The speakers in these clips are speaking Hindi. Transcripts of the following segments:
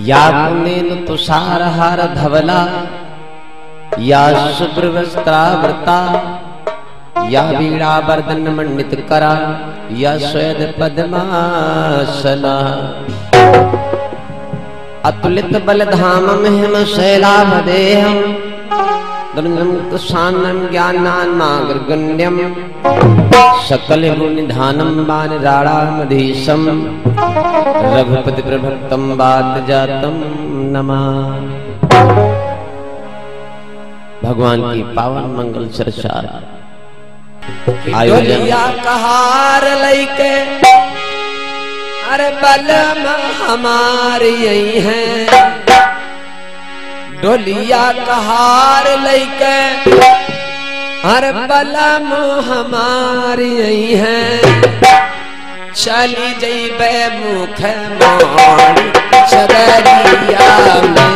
या कुनेन तुषारहार धवला, या शुभ्रवस्त्रावृता, या वीणा वर्धन मंडित करा, या श्वेत पद्मासना। अतुलित बलधामं हिम शैलाभदेहं, दुर्गं तुषान्नं ज्ञानान्मार्गगण्यं, सकल गुणनिधानं वानराणामधीशं, रघुपति प्रभक्तं वातजातं नमामि। भगवान की पावन मंगल चर्चा आयोजन कहार लैके अरे बलम हमारी यही है, डोलिया कहार लैके अरे बलम हमारी यही है, चली जइबे मुख मोड़ चदरिया में,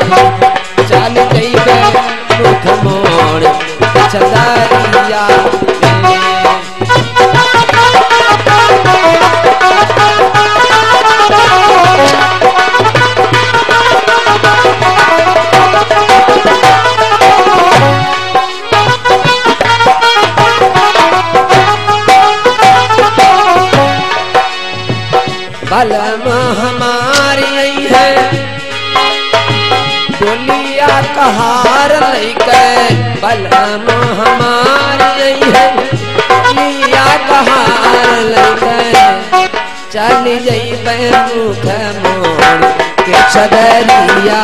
चली जइबे मुख मोड़ चदरिया बलम हमारी यही है, डोलिया कहार लैके बलम हमारी यही है, डोलिया कहार लैके चली जइबे मुख मोड़ के चदरिया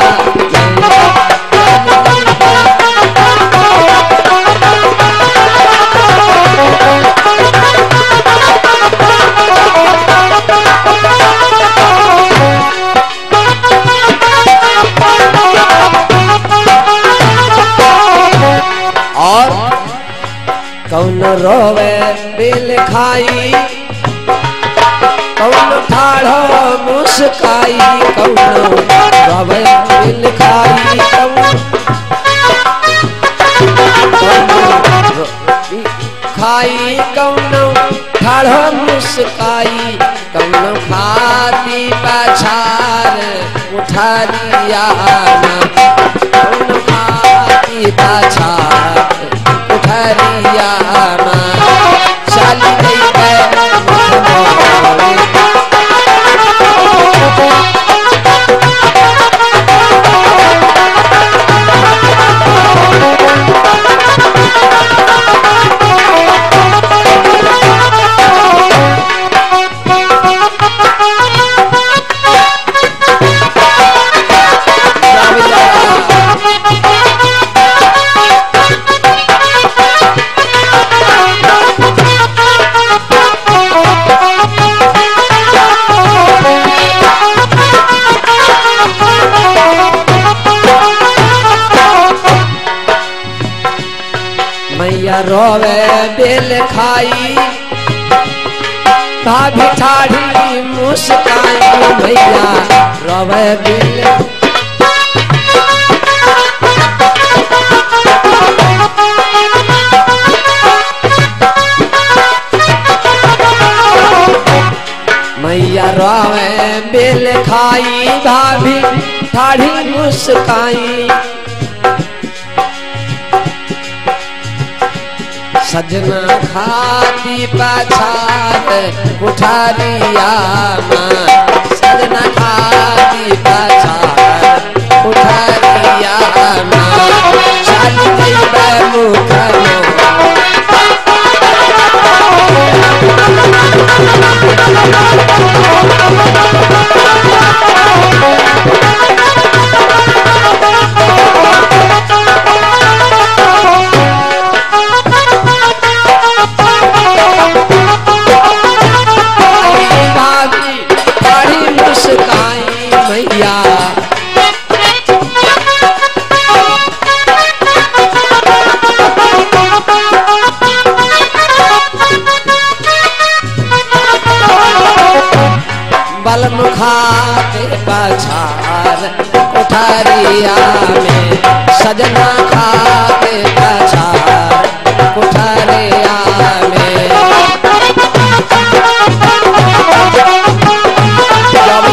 कौन रोवे बिल खाई, कौन ठाढ़ो मुस्काई, कौन रोवे बिल खाई, खाई कौन ठाढ़ो मुस्काई, कौन खाती पछार उठा दिया, कौन खाती पछार उठरिया चली जइबे मुख मोड़ रोवे बिल खाई, भाभी ठाढ़ी मुस्काई, भैया रोवे बिल मैया रोवे बिल खाई, भाभी ठाढ़ी मुस्काई, सजना खाती पछार उठरिया मां, सजना खाती पछार उठरिया मां, चली जइबे मुख खाते पछार कोठरिया में, सजना खाते पछार कोठरिया में, जब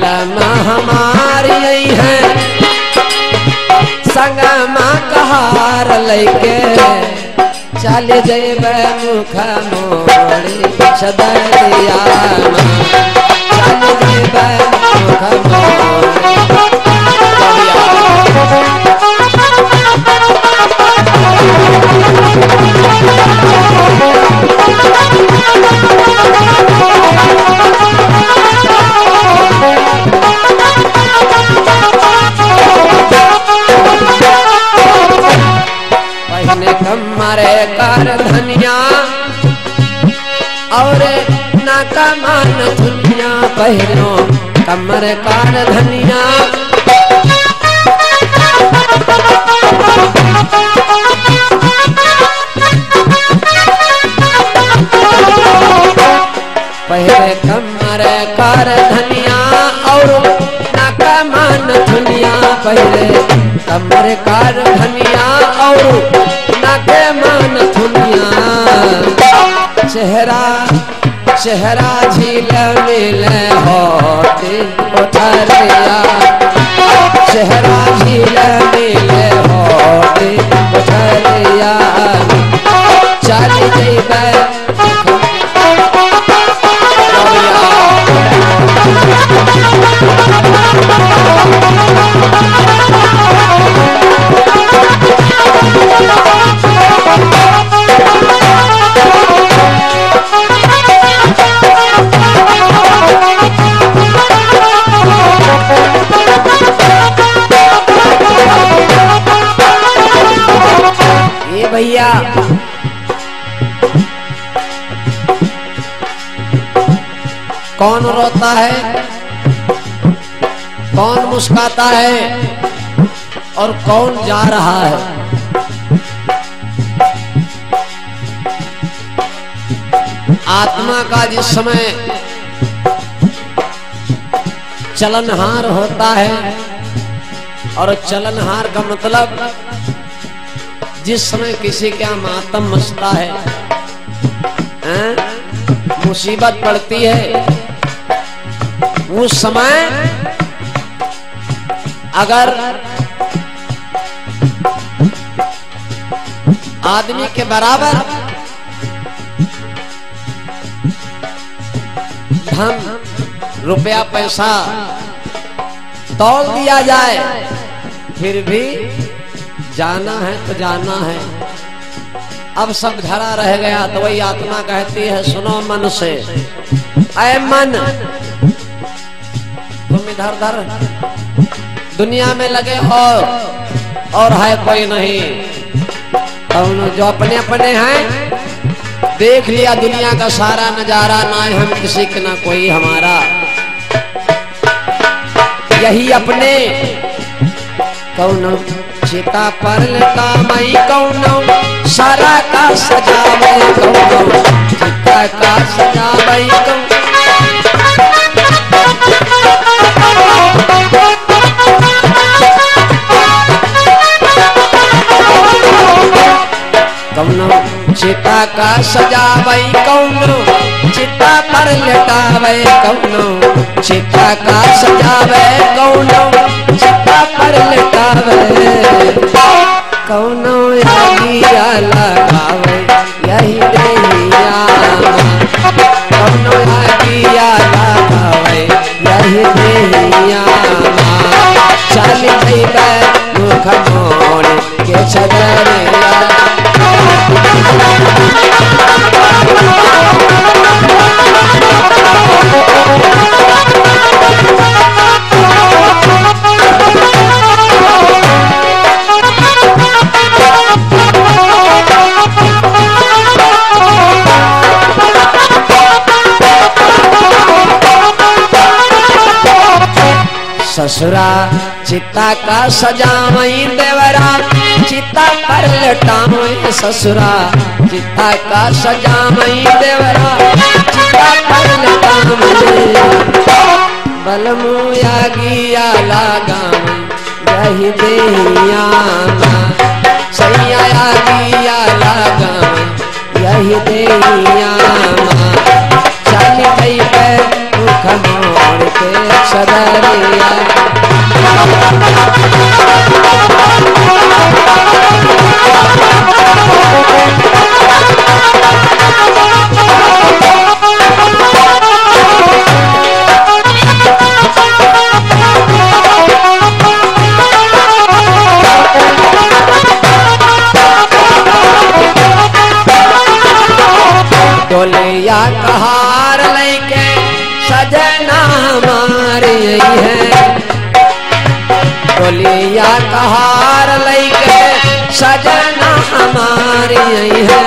बलम हमारी है संग माँ कहार लैके चल जेबे मुख मोड़ी सदरिया चल जेबे मुख मोड़ी। पहले कमरे कर धनिया और ना कमान धुनिया पहनो कमरे कर धनिया पहले कमरे कर धनिया और ना कमान धुनिया पहले कमरे कर धनिया और नाके मान धुनिया चेहरा चेहरा झील मिले होती कोठरिया चेहरा झील मिले होती कोठरिया चल जेबे भैया कौन रोता है कौन मुस्काता है और कौन जा रहा है। आत्मा का जिस समय चलनहार होता है और चलनहार का मतलब जिस समय किसी का मातम मचता है मुसीबत पड़ती है उस समय अगर आदमी के बराबर धन रुपया पैसा तौल दिया जाए फिर भी जाना है तो जाना है। अब सब धरा रह गया तो वही आत्मा कहती है सुनो मन से ऐ मन तुम इधर उधर दुनिया में लगे हो और है कोई नहीं जो अपने अपने हैं देख लिया दुनिया का सारा नजारा ना है हम किसी के ना कोई हमारा यही अपने कौन चिता पर लटा मई कौनो सारा का सजावे कौनो चिता का सजावे कौनो चिता का सजावे कौनो चिता पर लटावे कौनो चिता का सजावे कौनो चिता पर लटावे कौनो आगिया लगावे यही देहिया कौनो आगिया लगावे यही देहिया चल जेबे मुख मोड़ के सदरिया ससुरा चिता का सजावई देवरा चिता पर लटावई ससुरा चिता का सजावई देवरा चिता पर लटावई बलमुया गिया लगावई यही देहिया सैया गिया लगावई यही देहिया चल जेबे मुख मोड़ के सदरिया। डोलिया कहार लेके सजना हमारी है। डोलिया कहार लेके सजना हमारी है।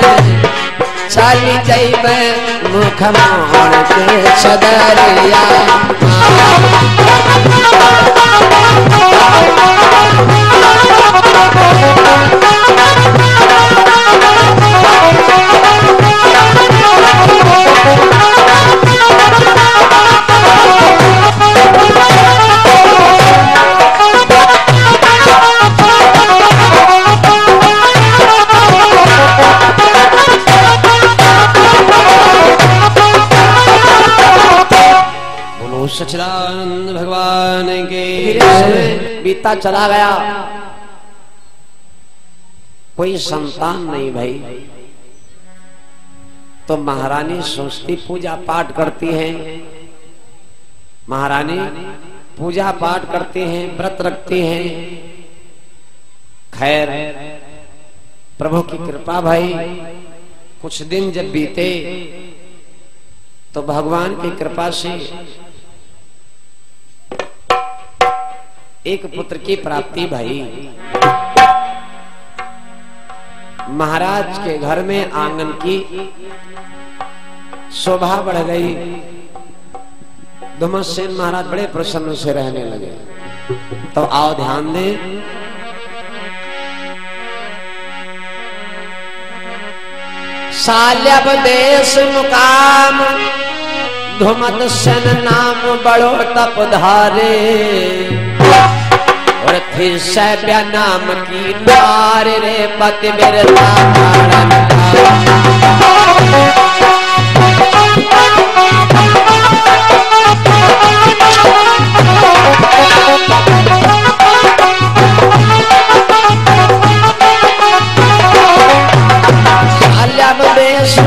चली जइबे मुख मोड़ के सदरिया। सच्चिदानंद भगवान के। बीता चला गया, कोई संतान नहीं भाई। तो महारानी सोचती पूजा पाठ करती हैं, महारानी पूजा पाठ करती हैं, व्रत रखती हैं। खैर प्रभु की कृपा भाई, कुछ दिन जब बीते तो भगवान की कृपा से एक पुत्र की प्राप्ति भाई। महाराज के घर में आंगन की शोभा बढ़ गई। धुमसेन महाराज बड़े प्रसन्न से रहने लगे। तो आओ ध्यान दें, साल्यब देश मुकाम धुमसेन नाम बड़ो तप धारे। और फिर सैब्या नाम की नार रे पतिव्रता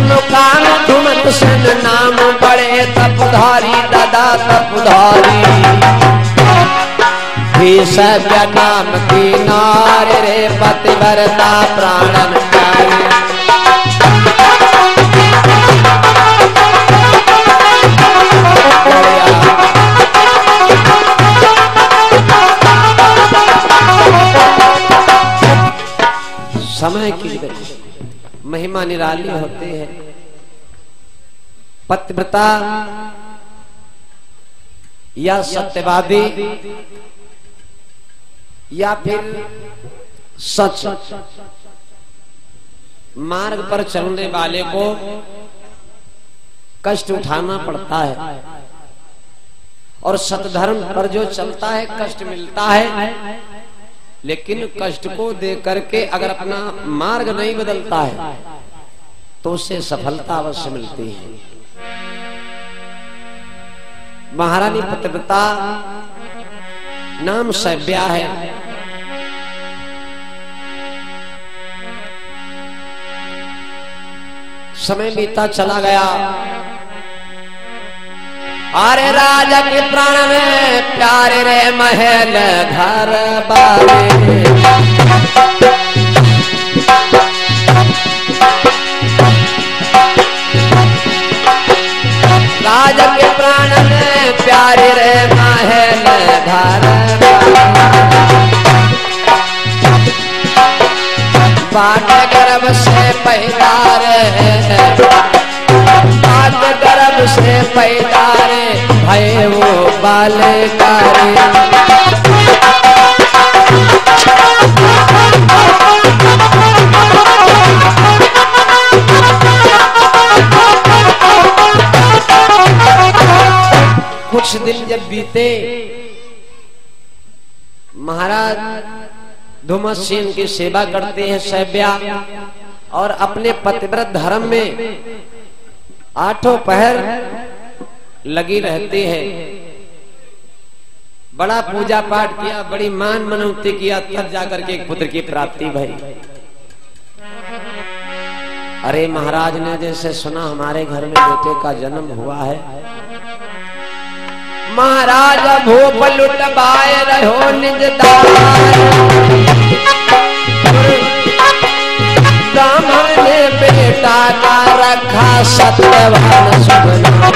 मुकाम धुमसेन नाम बड़े तपधारी दादा तपधारी। सभ्य नाम की नार रे पतिव्रता प्राणन प्यारे। समय की महिमा निराली होती है। पतिव्रता या सत्यवादी या फिर सच मार्ग पर चलने वाले को कष्ट उठाना पड़ता है। और सतधर्म पर जो चलता है कष्ट मिलता है, लेकिन कष्ट को दे करके अगर अपना मार्ग नहीं बदलता है तो उससे सफलता अवश्य मिलती है। महारानी पतिव्रता नाम सभ्या है। समय बीता चला गया। अरे राजा के प्राण में प्यारे रे महल घर बारे। राजा के प्राण में प्यारे रे महल घर बाट गर्भ से पैदा रे, बाट गर्भ से पैदा रे भय वो बालकारी। कुछ दिन जब बीते, महाराज धुमसेन की सेवा करते हैं सभ्या, और अपने पतिव्रत धर्म में आठों पहर लगी रहती है। बड़ा पूजा पाठ किया, बड़ी मान मनौती किया, तब जाकर के एक पुत्र की प्राप्ति भई। अरे महाराज ने जैसे सुना हमारे घर में बेटे का जन्म हुआ है, महाराज भूप लुटवाए रहो निज दार। ब्राह्मण ने बेटा का रखा सत्यवान सुगना।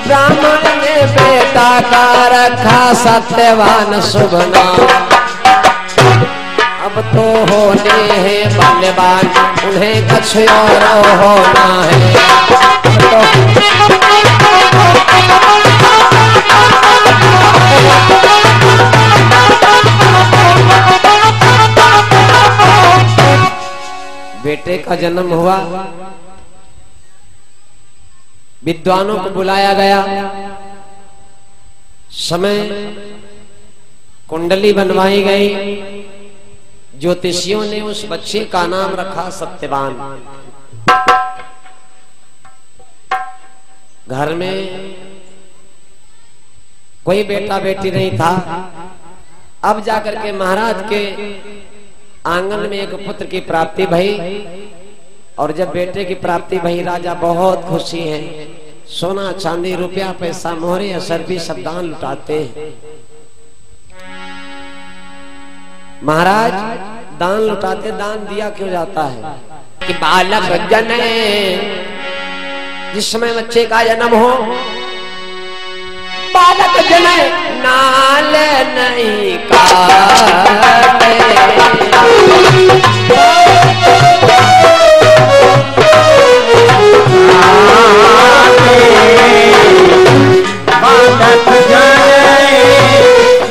ब्राह्मण ने बेटा का रखा सत्यवान सुगना। अब तो होने हैं बलवान, उन्हें कुछ और होना है। बेटे का जन्म हुआ, विद्वानों को बुलाया गया, समय कुंडली बनवाई गई। ज्योतिषियों ने उस बच्चे का नाम रखा सत्यवान। घर में कोई बेटा बेटी नहीं था। अब जाकर के महाराज के आंगन में एक पुत्र की प्राप्ति भई, और जब बेटे की प्राप्ति भई राजा बहुत खुशी है। सोना चांदी रुपया पैसा मोहरे असर भी सब दान लुटाते हैं। महाराज दान लुटाते, दान दिया क्यों जाता है कि बालक जने, जिस समय बच्चे का जन्म हो, बालक जने नाल नहीं काटे। बालक जने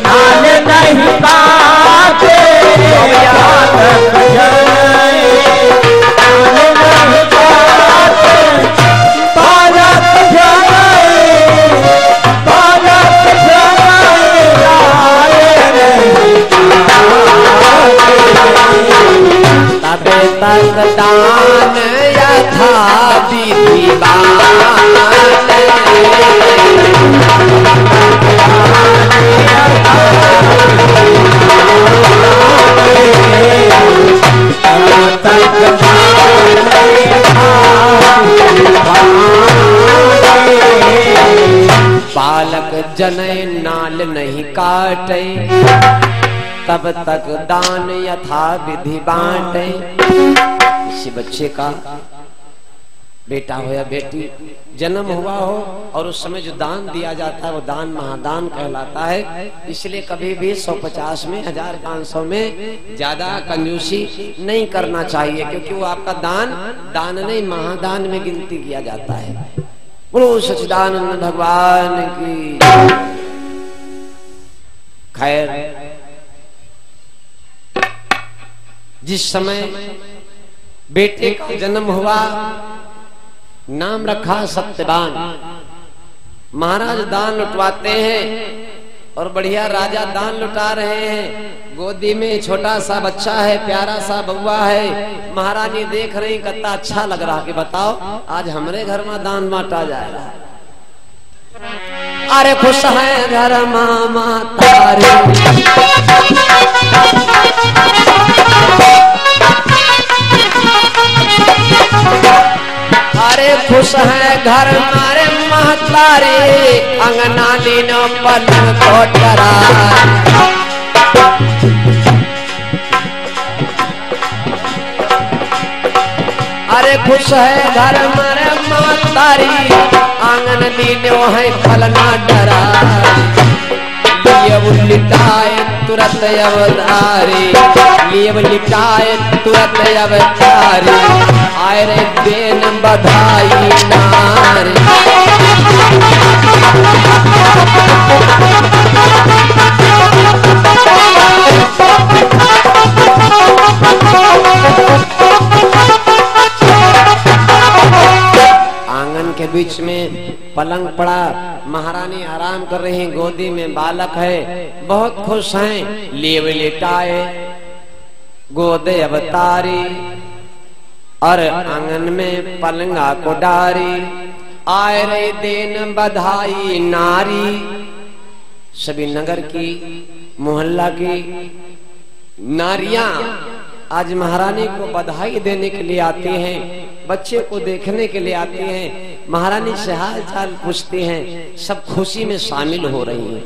नाल नहीं काटे। बालक जने नाल नहीं काटे। बालक जने बालक जने नाल नहीं काटे। तबे तक दान यथा विधि बालक जने नाल नहीं काटे, तब तक दान यथा विधि बांटे। इसी बच्चे का बेटा हो या बेटी जन्म हुआ हो, और उस समय जो दान दिया जाता है वो दान महादान कहलाता है। इसलिए कभी भी 150 में 1500 में ज्यादा कंजूसी नहीं करना चाहिए, क्योंकि वो आपका दान नहीं महादान में गिनती किया जाता है। बोलो सच्चिदानंद भगवान की। खैर, जिस समय बेटे का जन्म हुआ, नाम रखा सत्यवान। महाराज दान लुटवाते हैं, और बढ़िया राजा दान लुटा रहे हैं। गोदी में छोटा सा बच्चा है, प्यारा सा बउआ है। महारानी देख रही, कितना अच्छा लग रहा कि बताओ आज हमारे घर में दान बांटा जाएगा। अरे खुश है घर मामा तारे, अरे खुश है घर मारे महतारे, अंगना लीनो पलंग कोटरा। अरे खुश है घर मारे महतारी, आंगन लीनो है पलना डरा। लियव लिटाए तुरंत अवतारी, लियव लिटाए तुरंत अवतारी। आए रे देन बधाई नारी। आंगन के बीच में पलंग पड़ा, महारानी आराम कर रही, गोदी में बालक है, बहुत खुश हैं। लेव लेटाए गोदे अवतारी, और आंगन में पलंगा को डारी, आए रे देन बधाई नारी। सभी नगर की मोहल्ला की नारियां आज महारानी को बधाई देने के लिए आती हैं, बच्चे को देखने के लिए आती हैं, महारानी से हाल चाल पूछती हैं, सब खुशी में शामिल हो रही हैं।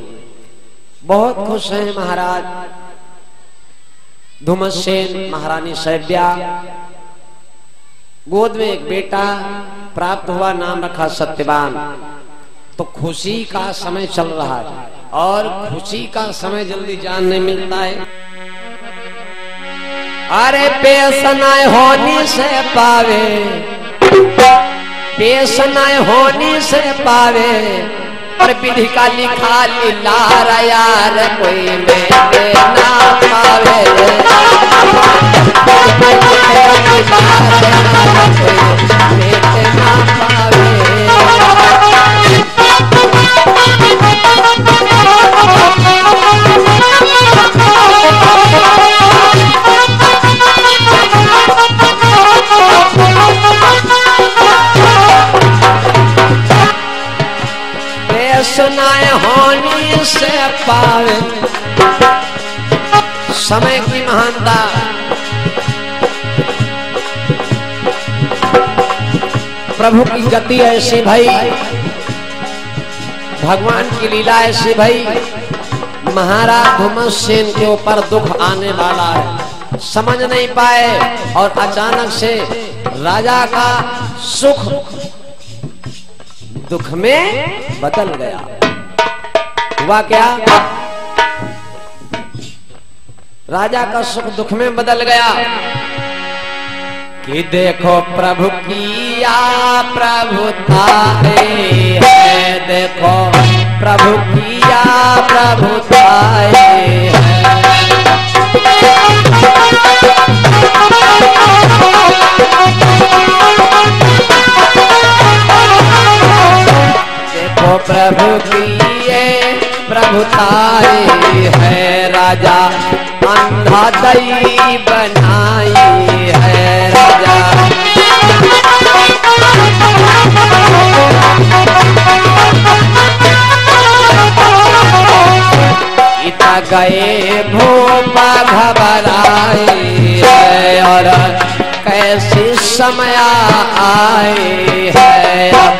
बहुत खुश हैं महाराज धुमसेन, महारानी सैब्या। गोद में एक बेटा प्राप्त हुआ, नाम रखा सत्यवान। तो खुशी का समय चल रहा है और खुशी का समय जल्दी जानने मिलता है। अरे पेश न होनी से पावे, पेश न होनी से पावे, और विधि का लिखा लीलार यार कोई मेरे ना पावे। मेरे ना पावे। सुनाए होनी से पावे, समय की महानता। प्रभु की गति ऐसी भई, भगवान की लीला ऐसी भई, महाराज धुमसेन के ऊपर दुख आने वाला है, समझ नहीं पाए और अचानक से राजा का सुख दुख में बदल गया। हुआ क्या? राजा का सुख दुख में बदल गया कि देखो प्रभु किया प्रभुता है, देखो प्रभु किया प्रभुता है। देखो प्रभु की ये प्रभुताई है, राजा अंधा दई बनाई है। राजा इता गए भोपा घबराए है, और कैसी समय आए है। अब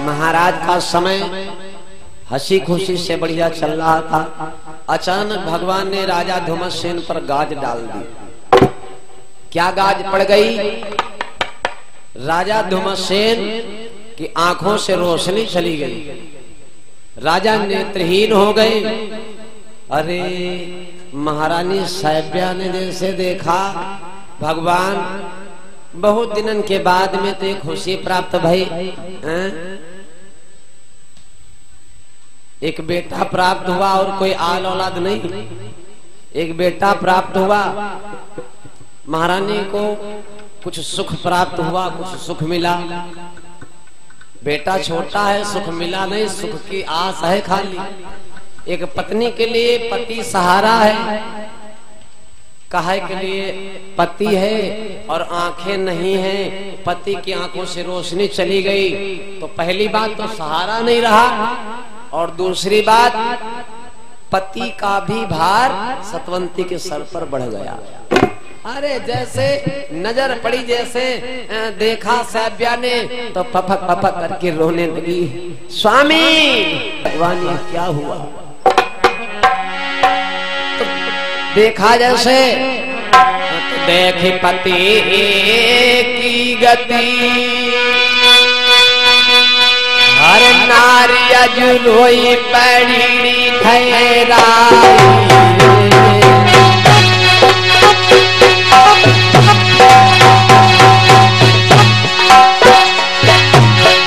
महाराज का समय हंसी खुशी से बढ़िया चल रहा था। अचानक भगवान ने राजा धुमसेन पर गाज डाल दी। क्या गाज पड़ गई? राजा धुमसेन की आंखों से रोशनी चली गई, राजा नेत्रहीन हो गए। अरे महारानी सैब्या ने जैसे देखा, भगवान बहुत दिनन के बाद में तो एक खुशी प्राप्त भई, एक बेटा प्राप्त हुआ और कोई आल औलाद नहीं, एक बेटा प्राप्त हुआ। महारानी को कुछ सुख प्राप्त हुआ, कुछ सुख मिला। बेटा छोटा है, सुख मिला नहीं, सुख की आस है खाली। एक पत्नी के लिए पति सहारा है, काहे के लिए पति है और आंखें नहीं है, पति की आंखों से रोशनी चली गई तो पहली बात तो सहारा नहीं रहा, और दूसरी बात पति का भी भार सतवंती के सर पर बढ़ गया। अरे जैसे नजर पड़ी, जैसे देखा सैब्या ने तो पपक पपक करके रोने लगी। स्वामी भगवान ये क्या हुआ? तो देखा जैसे तो देखी पति की गति, हर नारी अजुलोई पड़ी ठहराई।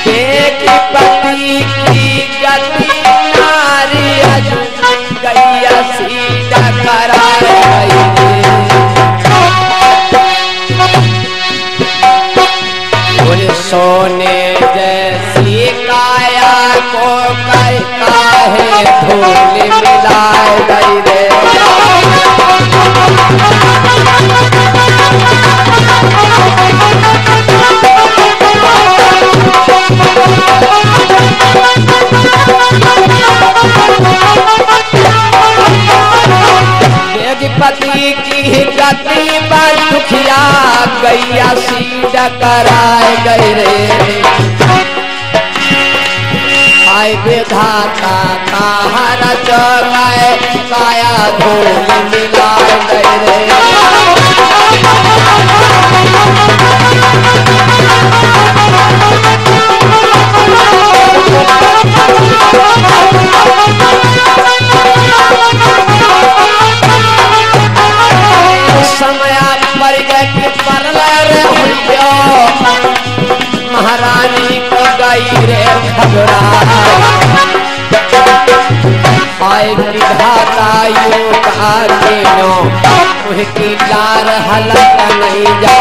देखी पति की गति, नारी अजु गैया सीता करा गई। सोने जैसी काया को काहे धूल मिलाए गई रे। पति की गति पर दुखिया गैया सीधा कराए गए रे। आय विधाता ताहर जगाए काया धूल मिलाए गए रे। समया पर गई परल रे हुइयो महारानी को गई रे घबरा। आय विधाता यो के नो उनकी लार हलक नहीं जा।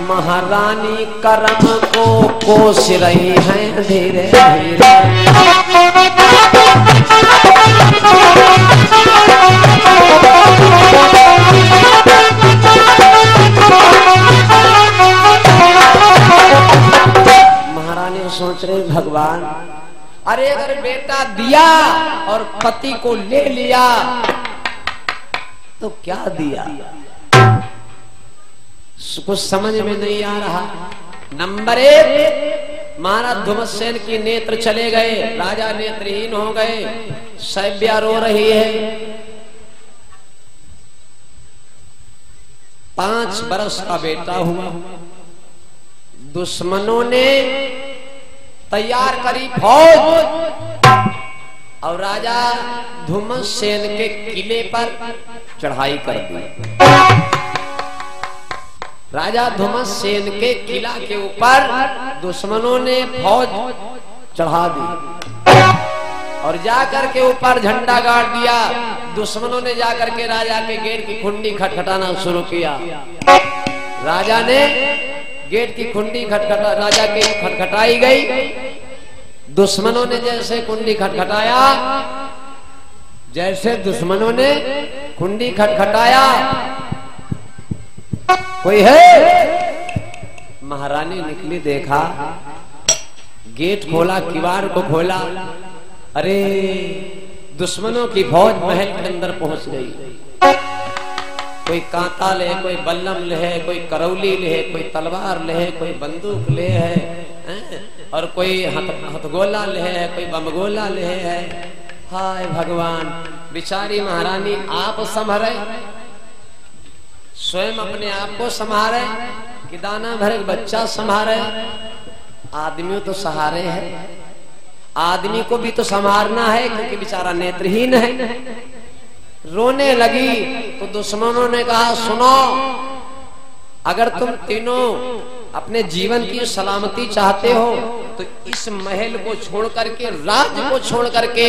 महारानी कर्म को कोस रही हैं धीरे धीरे। महारानी सोच रही भगवान अरे अगर बेटा दिया और पति को ले लिया तो क्या दिया, कुछ समझ में नहीं आ रहा। नंबर 1 महाराज धुमसेन की नेत्र चले गए, राजा नेत्रहीन हो गए, सैब्या रो रही है। 5 बरस का बेटा हुआ, दुश्मनों ने तैयार करी फौज और राजा धुमसेन के किले पर चढ़ाई कर दी। राजा धुमसेन के किला के ऊपर दुश्मनों ने फौज चढ़ा दी और जाकर के ऊपर झंडा गाड़ दिया। दुश्मनों ने जाकर के राजा के गेट की कुंडी खटखटाना शुरू किया। राजा ने गेट की कुंडी राजा की खटखटाई गई। दुश्मनों ने जैसे कुंडी खटखटाया, जैसे दुश्मनों ने कुंडी खटखटाया, कोई है? महारानी निकली, देखा, गेट खोला, किवाड़ को खोला। अरे दुश्मनों की फौज महल के अंदर पहुंच गई। कोई कांता ले, कोई बल्लम ले, कोई करौली ले, कोई तलवार ले, कोई बंदूक ले है और कोई हथगोला ले है, कोई बमगोला ले है। हाय भगवान, बिचारी महारानी आप संभरे, स्वयं अपने आप को संभारे कि दाना भरे बच्चा संभारे। आदमी तो सहारे है, आदमी को भी तो संभालना है क्योंकि बेचारा नेत्रहीन है। रोने लगी तो दुश्मनों ने कहा सुनो, अगर तुम तीनों अपने जीवन की सलामती चाहते हो तो इस महल को छोड़ करके, राज्य को छोड़ करके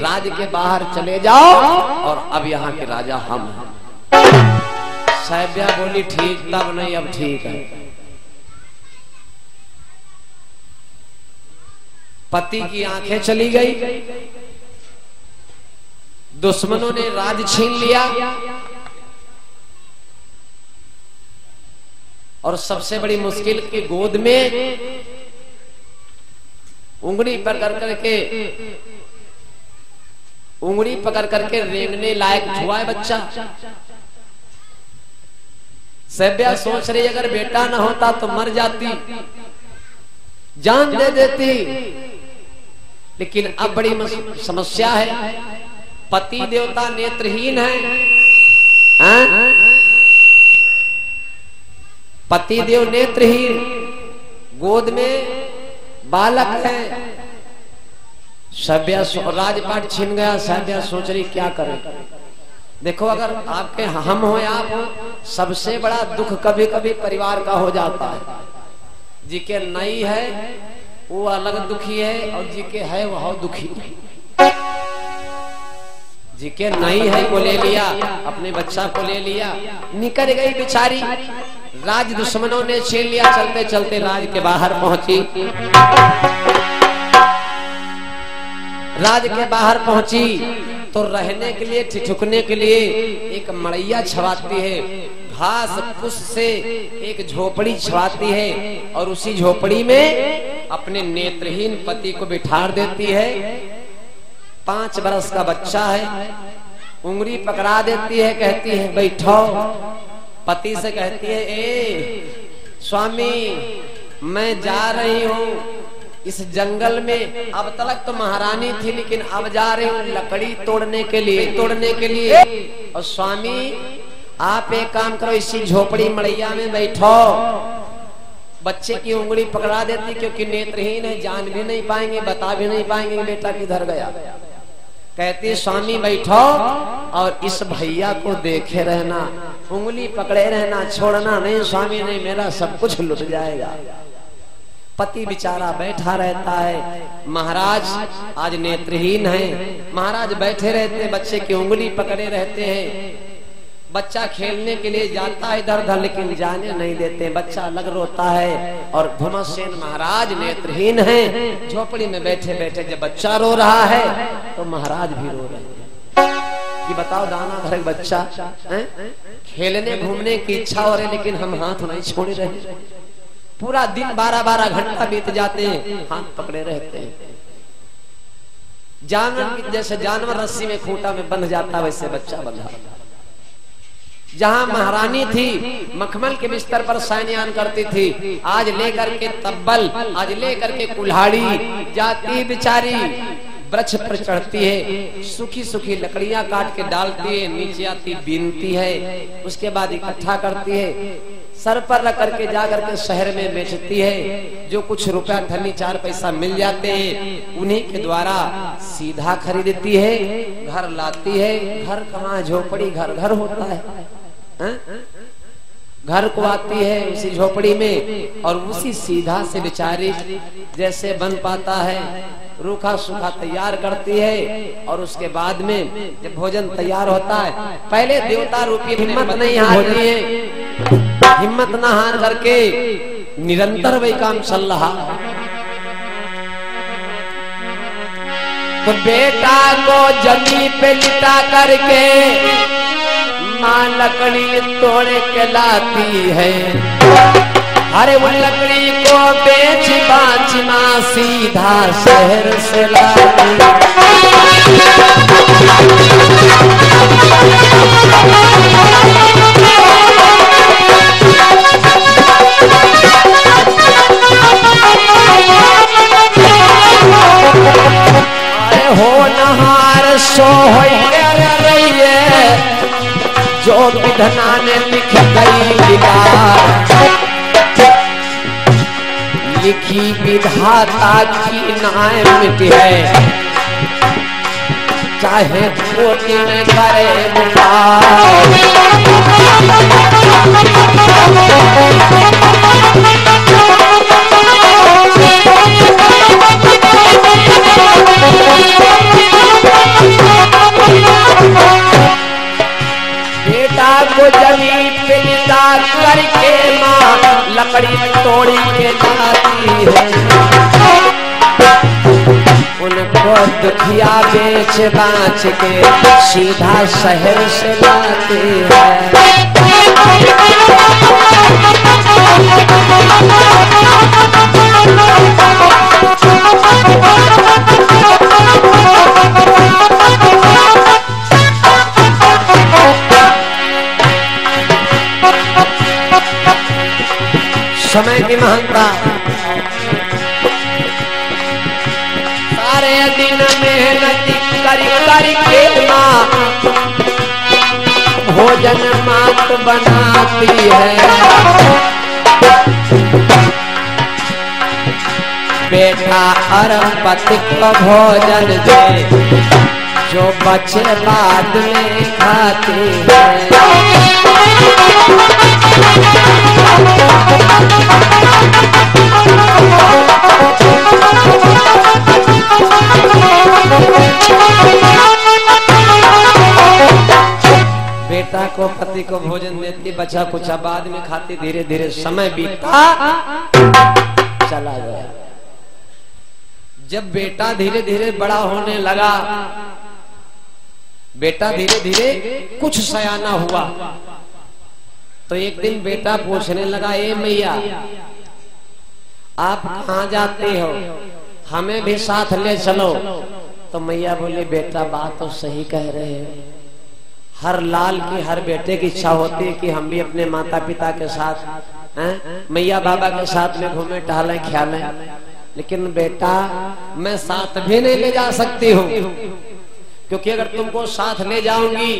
राज्य के बाहर चले जाओ और अब यहाँ के राजा हम हैं। सैब्या बोली ठीक, तब नहीं अब ठीक है। पति की आंखें चली गई, दुश्मनों ने राज छीन लिया और सबसे बड़ी मुश्किल की गोद में उंगली पकड़ करके, उंगली पकड़ करके रेंगने लायक हुआ है बच्चा। सैब्या सोच रही अगर बेटा न होता तो मर जाती, जान दे देती, लेकिन अब बड़ी समस्या है। पति देवता नेत्रहीन है, पति देव नेत्रहीन, गोद में बालक है। सैब्या राजपाट छीन गया। सैब्या सोच रही क्या करे। देखो अगर आपके हम हो, आप हो, सबसे बड़ा दुख कभी कभी परिवार का हो जाता है। जिके नहीं है वो अलग दुखी है और जिके है वह दुखी। जिके नहीं है को ले लिया, अपने बच्चा को ले लिया, निकल गई बेचारी। राज दुश्मनों ने छीन लिया। चलते चलते राज के बाहर पहुंची। राज के बाहर पहुंची तो रहने के लिए, ठिठुकने के लिए एक मड़ैया छवाती है। घास फूस से एक झोपड़ी छवाती है और उसी झोपड़ी में अपने नेत्रहीन पति को बिठा देती है। 5 बरस का बच्चा है, उंगली पकड़ा देती है, कहती है बैठो। पति से कहती है, ए स्वामी मैं जा रही हूँ इस जंगल में। अब तक तो महारानी थी लेकिन अब जा रही हूँ लकड़ी तोड़ने के लिए। और स्वामी आप एक काम करो, इसी झोपड़ी मड़ैया में बैठो। बच्चे की उंगली पकड़ा देती क्योंकि नेत्रहीन है, जान भी नहीं पाएंगे, बता भी नहीं पाएंगे बेटा किधर गया। कहती स्वामी बैठो और इस भैया को देखे रहना, उंगली पकड़े रहना, छोड़ना नहीं स्वामी, नहीं मेरा सब कुछ लुट जाएगा। पति बेचारा बैठा रहता है। महाराज आज नेत्रहीन है। महाराज बैठे रहते, बच्चे की उंगली पकड़े रहते हैं। बच्चा खेलने के लिए जाता है इधर उधर लेकिन जाने नहीं देते। बच्चा अलग रोता है और भीमसेन महाराज नेत्रहीन हैं। झोपड़ी में बैठे बैठे जब बच्चा रो रहा है तो महाराज भी रो रहे हैं कि बताओ दाना भर बच्चा है? खेलने घूमने की इच्छा हो रही लेकिन हम हाथ नहीं छोड़ रहे। पूरा दिन 12-12 घंटा बीत जाते हैं, हाथ पकड़े रहते हैं। जानवर जैसे जानवर रस्सी में खूंटा में बंध जाता वैसे बच्चा बंधा। जहां महारानी थी मखमल के बिस्तर पर शयनयान करती थी, आज लेकर के तब्बल, आज लेकर के कुल्हाड़ी जाती बेचारी वृक्ष पर चढ़ती है, सूखी सूखी लकड़ियां काट के डालती है, नीचे आती बीनती है, उसके बाद इकट्ठा करती है, सर पर रख करके जा करके शहर में बेचती है। जो कुछ रुपया ठन्नी 4 पैसा मिल जाते हैं उन्हीं के द्वारा सीधा खरीदती है, घर लाती है। घर कहाँ, झोपड़ी घर घर होता है। घर को आती है उसी झोपड़ी में और उसी सीधा से बेचारी जैसे बन पाता है रूखा सूखा तैयार करती है। और उसके बाद में जब भोजन तैयार होता है, पहले देवता रूपी हिम्मत नहीं हारती है, हिम्मत न हार करके निरंतर वही काम चल रहा। तो बेटा को जमीन पे लिटा करके माँ लकड़ी तोड़ के लाती है। अरे वो लकड़ी को बेच बाच माँ सीधा शहर से लाती। अरे हो नहार सो रही है जो विधना ने लिख गई लिखी विधाता की नाय मिट है, चाहे कोटि में करे बुखार। बेटा को जमीन पे लिटा करके माँ लकड़ी तोड़ी के लाती है। उनको दुखिया बेच बाच के सीधा शहर से लाती है। समय की महानता सारे दिन मेहनत करके माँ भोजन मात बनाती है। बेटा और पति को भोजन दे जो बचे बाद में खाती है। बचा कुछ बाद में खाती। धीरे धीरे समय बीता चला गया। जब बेटा धीरे धीरे बड़ा होने लगा, बेटा धीरे धीरे कुछ सयाना हुआ, तो एक दिन बेटा पूछने लगा, ए मैया आप कहाँ जाते हो, हमें भी साथ ले चलो। तो मैया बोली, बेटा बात तो सही कह रहे हो। हर लाल की, हर बेटे की इच्छा होती है कि हम भी अपने माता पिता के साथ, मैया बाबा के साथ में घूमे टहलें ख्यालें, लेकिन बेटा मैं साथ भी नहीं ले जा सकती हूँ, क्योंकि अगर तुमको साथ ले जाऊंगी,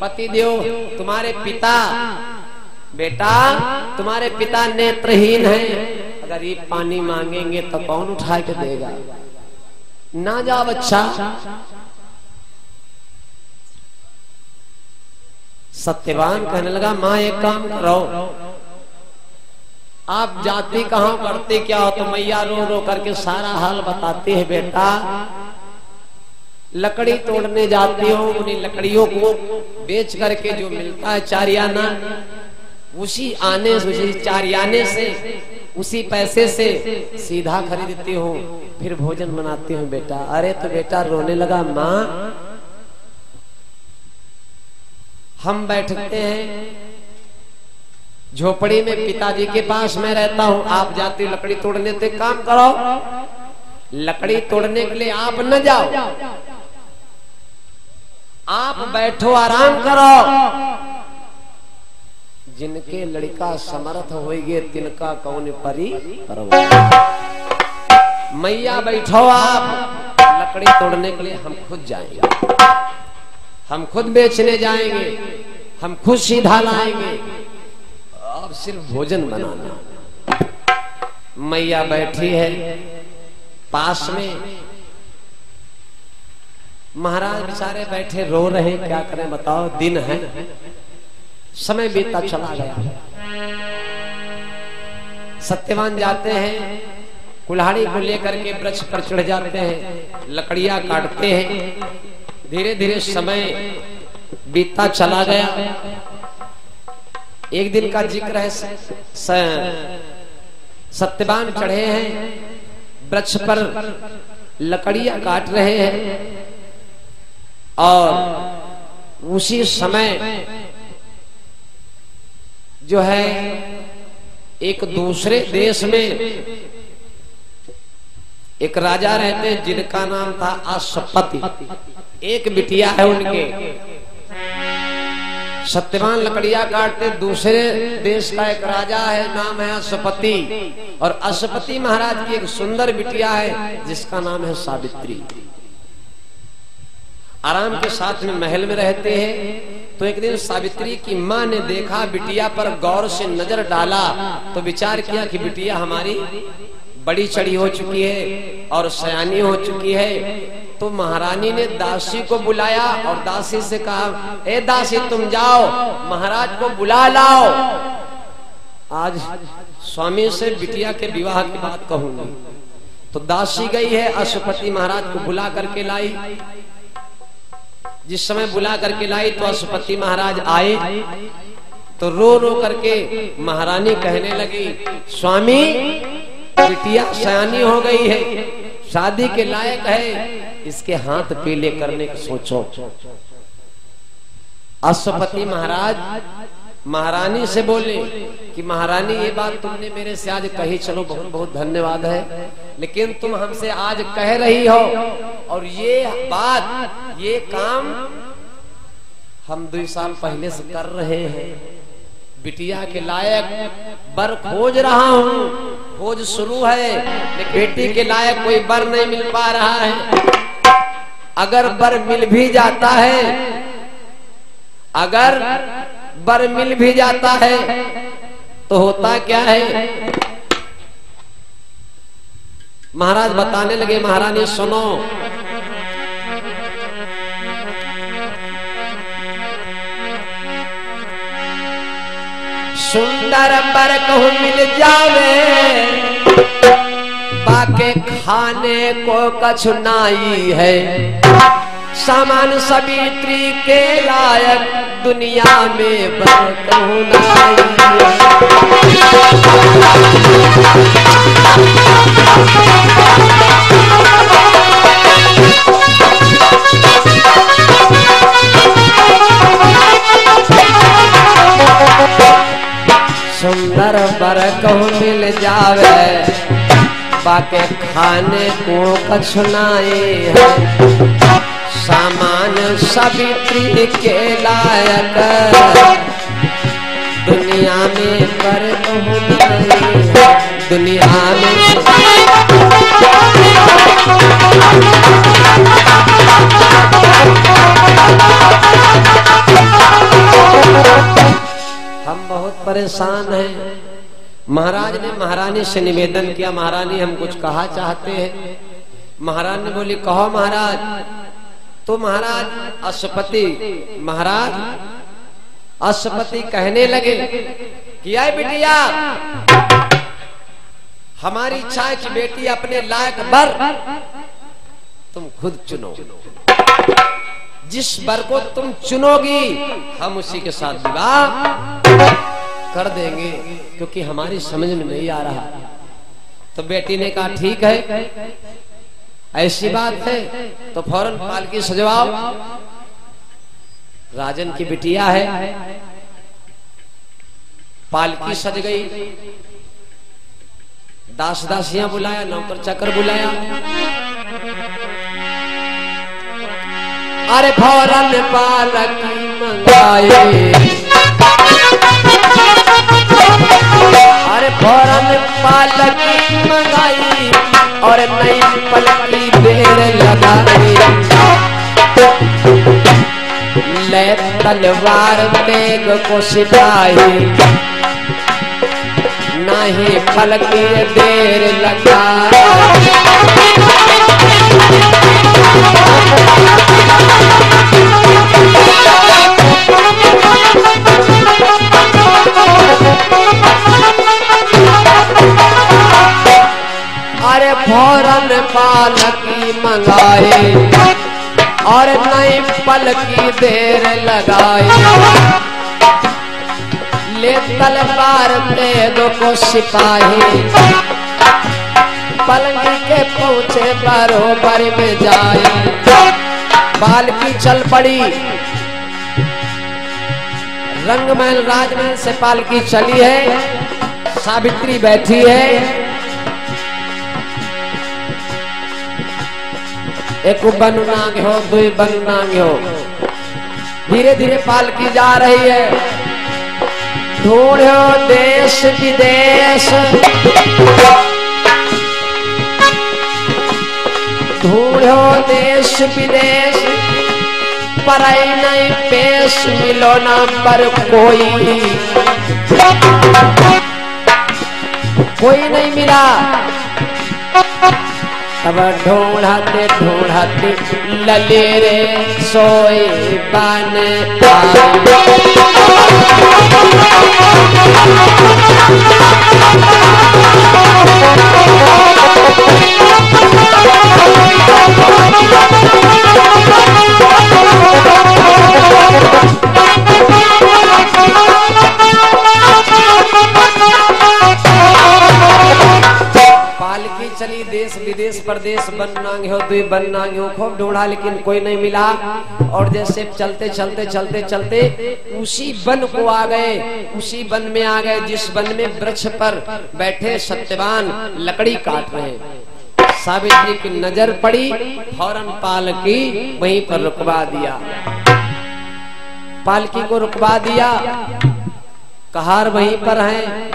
पति देव तुम्हारे पिता, बेटा तुम्हारे पिता नेत्रहीन हैं, अगर ये पानी मांगेंगे तो कौन उठा के देगा, ना जा बच्चा। सत्यवान कहने लगा, माँ एक काम करो, आप जाती कहाँ करते क्या हो? तो मैया रो रो करके सारा हाल बताती है। बेटा लकड़ी तोड़ने जाती हूँ, उन्हीं लकड़ियों को बेच करके जो मिलता है चारियाना, उसी आने उसी चारियाने से, उसी पैसे से सीधा खरीदती हूँ, फिर भोजन बनाती हूँ बेटा। अरे तो बेटा रोने लगा, माँ हम बैठते हैं झोपड़ी में, पिताजी के पास मैं रहता हूँ, आप जाते लकड़ी तोड़ने, तो काम करो, लकड़ी तोड़ने के लिए आप न जाओ, आप बैठो आराम करो। जिनके लड़का समर्थ होइगे तिनका कौन परी परवा। मैया बैठो आप, लकड़ी तोड़ने के लिए हम खुद जाएंगे, हम खुद बेचने जाएंगे, हम खुद सीधा लाएंगे, अब सिर्फ भोजन बनाना। मैया बैठी है पास में, महाराज बेचारे बैठे रो रहे, क्या करें बताओ, दिन है, समय बीतता चला गया। सत्यवान जाते हैं, कुल्हाड़ी को लेकर के वृक्ष पर चढ़ जाते हैं, लकड़ियां काटते हैं। धीरे धीरे समय बीतता चला गया। एक दिन का जिक्र है, सत्यवान चढ़े हैं वृक्ष पर, लकड़ियां काट रहे हैं, और उसी समय जो है एक दूसरे देश में एक राजा रहते हैं जिनका नाम था अश्वपति। एक बिटिया है उनके। सत्यवान लकड़ियां काटते, दूसरे देश का एक राजा है, नाम है अश्वपति, और अश्वपति महाराज की एक सुंदर बिटिया है जिसका नाम है सावित्री। आराम के साथ में महल में रहते हैं। तो एक दिन सावित्री की माँ ने देखा, बिटिया पर गौर से नजर डाला, तो विचार किया कि बिटिया हमारी बड़ी चढ़ी हो चुकी है और सयानी हो चुकी है। तो महारानी ने दासी को बुलाया और दासी से कहा, ए दासी तुम जाओ महाराज को बुला लाओ, आज स्वामी से बिटिया के विवाह की बात कहूंगी। तो दासी गई है, अश्वपति महाराज को बुला करके लाई। जिस समय बुला करके लाई तो अश्वपति महाराज आए, तो रो रो करके महारानी कहने लगी, स्वामी बिटिया सयानी हो गई है, शादी के लायक है, इसके हाथ पीले करने की सोचो। अश्वपति महाराज महारानी से बोले कि महारानी ये बात तुमने मेरे से आज कही, चलो बहुत बहुत धन्यवाद है, लेकिन तुम हमसे आज कह रही हो और ये बात ये काम हम 2 साल पहले से कर रहे हैं। बिटिया के लायक बर खोज रहा हूँ, खोज शुरू है, लेकिन बेटी के लायक कोई बर नहीं मिल पा रहा है। अगर बर मिल भी जाता है, अगर बर मिल भी जाता है तो होता क्या है। महाराज बताने लगे, महारानी सुनो, सुंदर बर कहूं मिल जावे, बाके खाने को कछु नाई है, सामान सावित्री के लायक दुनिया में बर कहूँ सुंदर बर कहूँ मिल जावे बाके खाने को कछुनाए है सामान सावित्री के लायक दुनिया में पर दुनिया में हम बहुत परेशान हैं। महाराज ने महारानी से निवेदन किया, महारानी हम कुछ कहा चाहते हैं। महाराज ने बोली कहो महाराज। तो महाराज अश्वपति कहने लगे कि आए बिटिया, हमारी इच्छा है कि बेटी अपने लायक बर तुम खुद चुनो। जिस बर को तुम चुनोगी हम उसी के साथ विवाह कर देंगे, क्योंकि हमारी समझ में नहीं आ रहा। तो बेटी ने कहा ठीक है, ऐसी बात है तो फौरन पालकी सजवाओ। राजन की बिटिया है, पालकी सज गई। दास दासियां बुलाया, नौकर चाकर बुलाया। अरे फौरन पालकी मंगाई, अरे फौरन पालकी मंगाई और नई पलकी देर लगाई। ले तलवार तेग को सिपाही, नहीं पलकी देर लगाई। अरे फौरन पालकी मंगाए और नई पलकी देर लगाई। ले तलवार तेग को सिपाही, पलकी के पहुंचे बरोबर में जाए। पालकी चल पड़ी, रंगमहल राजमहल से पालकी चली है। सावित्री बैठी है, एक बनु नांग हो, दो बनु नांग हो। धीरे धीरे पालकी जा रही है। ढूंढो देश विदेश, ढूंढो देश विदेश, पर नहीं पेश मिलो नंबर कोई नहीं मिला। तब ढूंढते ढूंढते ललेरे सोए बन पालकी चली देश विदेश परदेश, बन नांगे हो, दुई बन नांगे हो। खूब ढूंढा लेकिन कोई नहीं मिला। और जैसे चलते चलते चलते चलते उसी वन को आ गए, उसी वन में आ गए जिस वन में वृक्ष पर बैठे सत्यवान लकड़ी काट रहे। सावित्री की नजर पड़ी, फौरन पालकी वहीं पर रुकवा दिया। पालकी को रुकवा दिया। कहार वहीं पर है,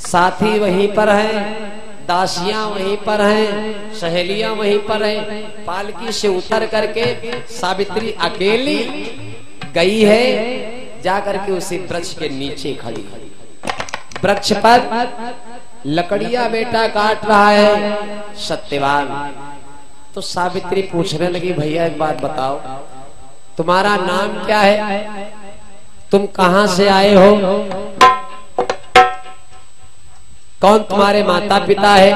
साथी वहीं पर है, दासियां वहीं पर हैं, सहेलियां वहीं पर हैं। पालकी से उतर करके सावित्री अकेली गई है, जाकर के उसी वृक्ष के नीचे खड़ी है। वृक्ष पर लकड़ियां बेटा काट रहा है सत्यवान। तो सावित्री पूछने लगी, भैया एक बात बताओ, तुम्हारा नाम क्या है? तुम कहां से आए हो? कौन तुम्हारे माता पिता है?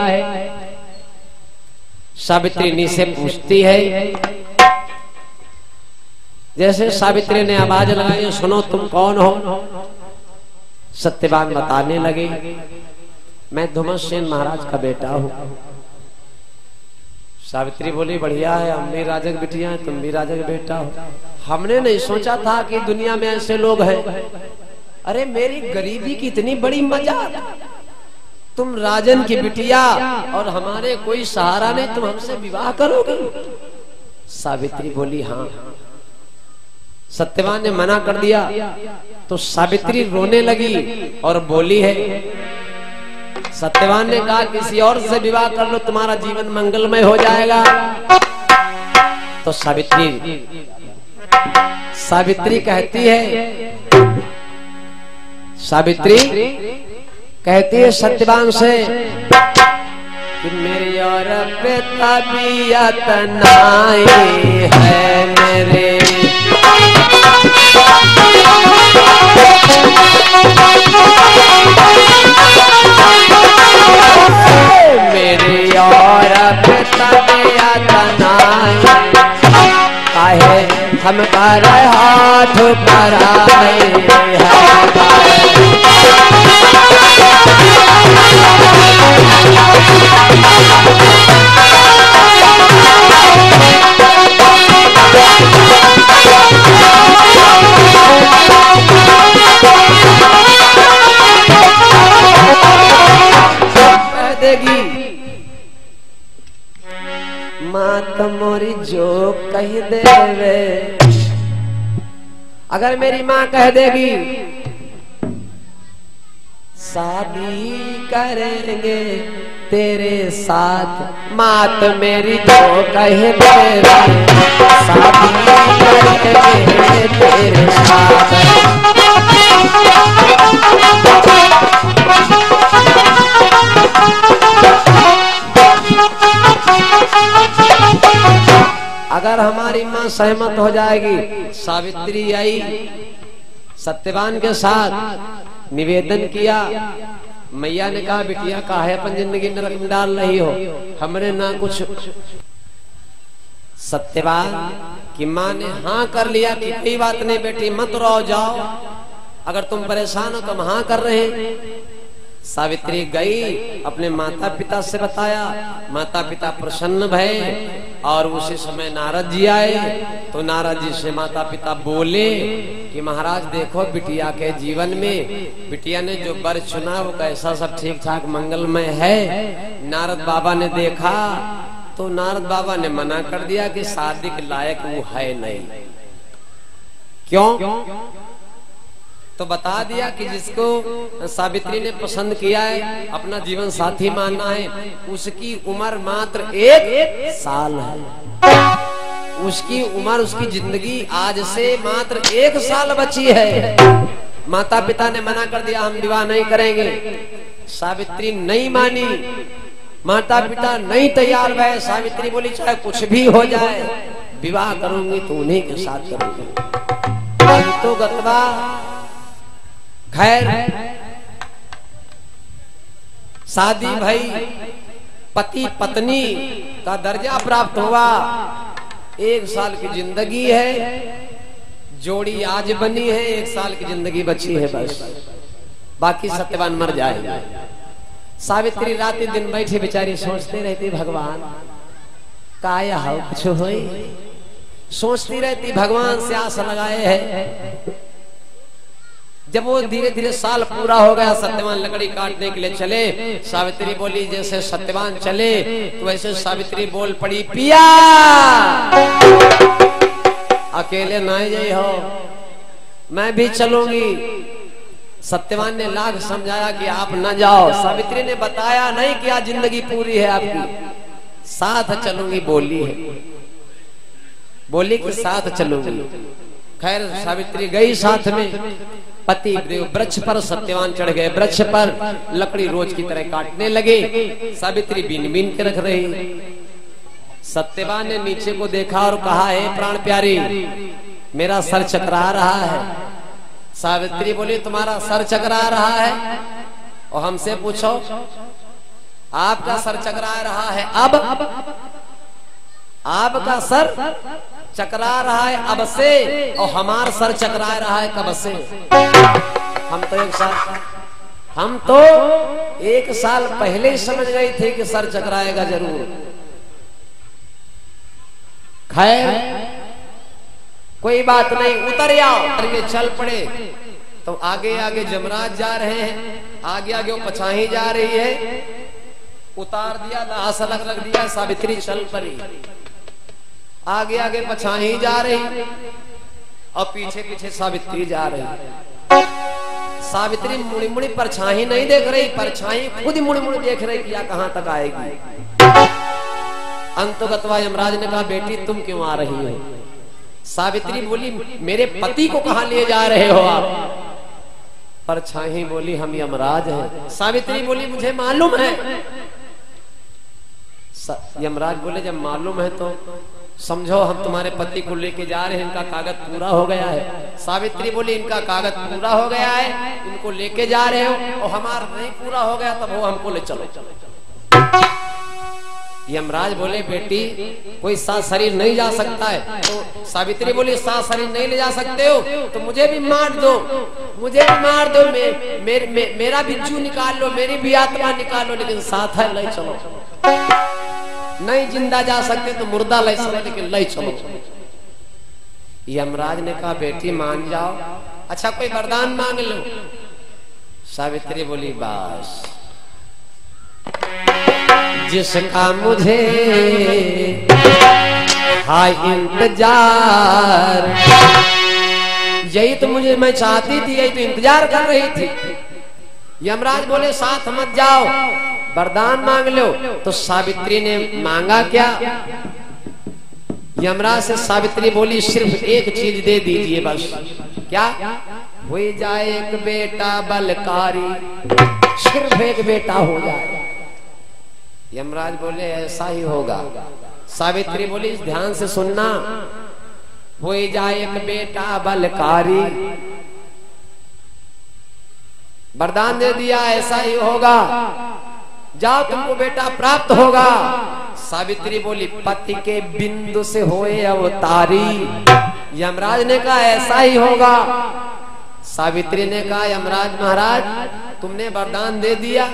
सावित्री से पूछती है। जैसे सावित्री ने आवाज लगाई, सुनो तुम कौन हो? सत्यवान बताने लगे, मैं धुमसेन महाराज का बेटा हूं। सावित्री बोली, बढ़िया है, हम भी राजा की बिटिया हैं, तुम भी राजा का बेटा हो। हमने नहीं सोचा था कि दुनिया में ऐसे लोग हैं। अरे मेरी गरीबी की इतनी बड़ी मजाक, तुम राजन की बिटिया और हमारे कोई सहारा नहीं, तुम हमसे विवाह करोगे? सावित्री बोली, हाँ। सत्यवान ने मना कर दिया तो सावित्री रोने लगी और बोली है, सत्यवान ने कहा किसी और से विवाह कर लो, तुम्हारा जीवन मंगलमय हो जाएगा। तो सावित्री कहती है सत्यवान से कि मेरी और पे तबीयत नाई है मेरे, मेरी और पे तबीयत नाई, काहे हम कर हाथ पर आए देगी माँ तमोरी जो कह देवे। अगर मेरी माँ कह देगी शादी करेंगे तेरे साथ, माँ तो मेरी जो कह देवे शादी करेंगे तेरे साथ। अगर हमारी माँ सहमत हो जाएगी, सावित्री आई सत्यवान के साथ निवेदन किया। मैया ने कहा, बिटिया का है अपन जिंदगी नरक में डाल रही हो, हमने ना कुछ। सत्यवान की माँ ने हाँ कर लिया कि कोई बात नहीं बेटी, मत रो, जाओ, अगर तुम परेशान हो तो हम हाँ कर रहे हैं। सावित्री गई, अपने माता पिता से बताया, माता पिता प्रसन्न भये और उसी समय नारद जी आए। तो नारद जी से माता पिता बोले कि महाराज देखो, बिटिया के जीवन में बिटिया ने जो वर चुना वो कैसा सब ठीक ठाक मंगलमय है। नारद बाबा ने देखा तो नारद बाबा ने मना कर दिया कि शादी के लायक वो है नहीं। क्यों? तो बता दिया कि जिसको सावित्री ने पसंद किया है, अपना जीवन साथी मानना है, उसकी उम्र मात्र 1 साल है। उसकी उम्र, उसकी जिंदगी आज से मात्र 1 साल बची है। माता पिता ने मना कर दिया, हम विवाह नहीं करेंगे। सावित्री नहीं मानी, माता पिता नहीं तैयार हुए। सावित्री बोली, चाहे कुछ भी हो जाए, विवाह करूंगी तो उन्हीं के साथ करूंगी। तो गतवा खैर शादी भई, पति पत्नी का दर्जा प्राप्त हुआ। 1 साल की जिंदगी है, जोड़ी आज बनी है, 1 साल की जिंदगी बची है बस, बाकी सत्यवान मर जाएगा। सावित्री रात दिन बैठी बेचारी सोचती रहती, भगवान काया हो कुछ होई, सोचती रहती, भगवान से आस लगाए है। जब वो धीरे धीरे साल पूरा हो गया, सत्यवान लकड़ी काटने के लिए चले। सावित्री बोली, जैसे सत्यवान चले तो वैसे सावित्री बोल पड़ी, पिया अकेले ना जाई हो, मैं भी चलूंगी। सत्यवान ने लाख समझाया कि आप न जाओ। सावित्री ने बताया नहीं कि आज जिंदगी पूरी है आपकी, साथ चलूंगी बोली है, बोली कि साथ चलूंगी। खैर सावित्री गई साथ में। पति देव वृक्ष पर, सत्यवान चढ़ गए वृक्ष पर, लकड़ी रोज की तरह काटने लगे। सावित्री बीन बीन के रख रही। सत्यवान ने नीचे को देखा और कहा, हे प्राण प्यारी, मेरा सर चकरा रहा है। सावित्री बोली, तुम्हारा सर चकरा रहा है और हमसे पूछो, आपका सर चकरा रहा है। अब आपका सर चकरा रहा है अब से, और हमार सर चकरा रहा है कब से। हम तो एक साल पहले ही समझ गए थे कि सर चकराएगा जरूर। खैर कोई बात नहीं, उतर आओ करके चल पड़े। तो आगे आगे जमराज जा रहे हैं, आगे आगे वो पछाही जा रही है। उतार दिया, लाश अलग रख दिया, सावित्री चल पड़ी। आगे आगे पछाही जा रही और पीछे पीछे सावित्री जा रही। सावित्री मुड़ी मुड़ी परछाई नहीं देख रही, परछाई खुद ही मुड़ी मुड़ी देख रही कि या कहां तक आएगी। अंतगतवा यमराज ने कहा, बेटी तुम क्यों आ रही हो? सावित्री बोली, मेरे पति को कहां ले जा रहे हो आप? परछाई बोली, हम यमराज हैं। सावित्री बोली, मुझे मालूम है। यमराज बोले, जब मालूम है तो समझो हम तुम्हारे पति को लेके जा रहे हैं, इनका कागज पूरा हो गया है। सावित्री बोली, इनका कागज पूरा हो गया है, इनको लेके जा रहे हो, और हमारा नहीं पूरा हो गया तब वो हमको ले चलो। यमराज बोले, बेटी कोई सात शरीर नहीं जा सकता है। तो सावित्री बोली, सात शरीर नहीं ले जा सकते हो तो मुझे भी मार दो, मुझे भी मार दो, मेरा बिच्छू निकाल लो, मेरी भी आत्मा निकाल लो, लेकिन साथ है ले चलो। नहीं जिंदा जा सकते तो मुर्दा ले चलो, लेकिन ले चलो। यमराज ने कहा, बेटी मान जाओ, अच्छा कोई वरदान मांग लो। सावित्री बोली, बस जिसका मुझे हाय इंतजार, यही तो मुझे मैं चाहती थी, यही तो इंतजार कर रही थी। यमराज बोले, साथ मत जाओ, वरदान मांग लो। तो सावित्री ने मांगा क्या? यमराज से सावित्री बोली, सिर्फ एक चीज दे दीजिए बस। क्या? हो जाए एक बेटा बलकारी, सिर्फ एक बेटा हो जाए। यमराज बोले, ऐसा ही होगा। सावित्री बोली, ध्यान से सुनना, हो जाए एक बेटा बलकारी, वरदान दे दिया, ऐसा ही होगा, जाओ तुमको बेटा प्राप्त होगा। सावित्री बोली, पति के बिंदु से होए अवतारी। यमराज ने कहा, ऐसा ही होगा। सावित्री ने कहा, यमराज महाराज तुमने वरदान दे दिया।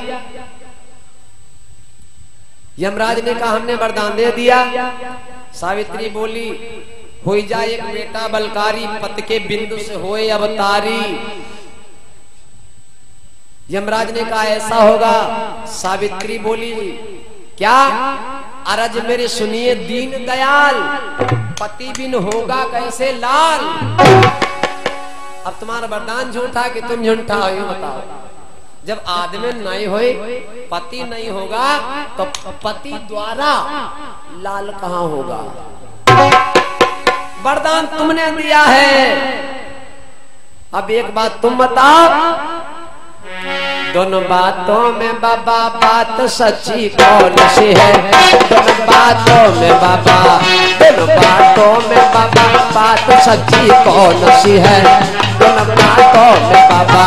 यमराज ने कहा, हमने वरदान दे दिया। सावित्री बोली, हो जाए एक बेटा बलकारी, पति के बिंदु से होए अवतारी। यमराज ने कहा, ऐसा होगा। सावित्री बोली, क्या? अरज मेरे सुनिए दीन दयाल, पति बिन होगा कैसे लाल। अब तुम्हारा वरदान झूठा कि तुम झूठा हो, ये बताओ। जब आदमी नहीं होए, पति नहीं होगा, तो पति द्वारा लाल कहां होगा? वरदान तुमने दिया है। अब एक बात तुम बताओ, दोनों बातों में बाबा बात सच्ची कौन सी है? दोनों बातों में बाबा, दोनों बातों में बाबा बात सच्ची कौन सी है? दोनों बातों में बाबा।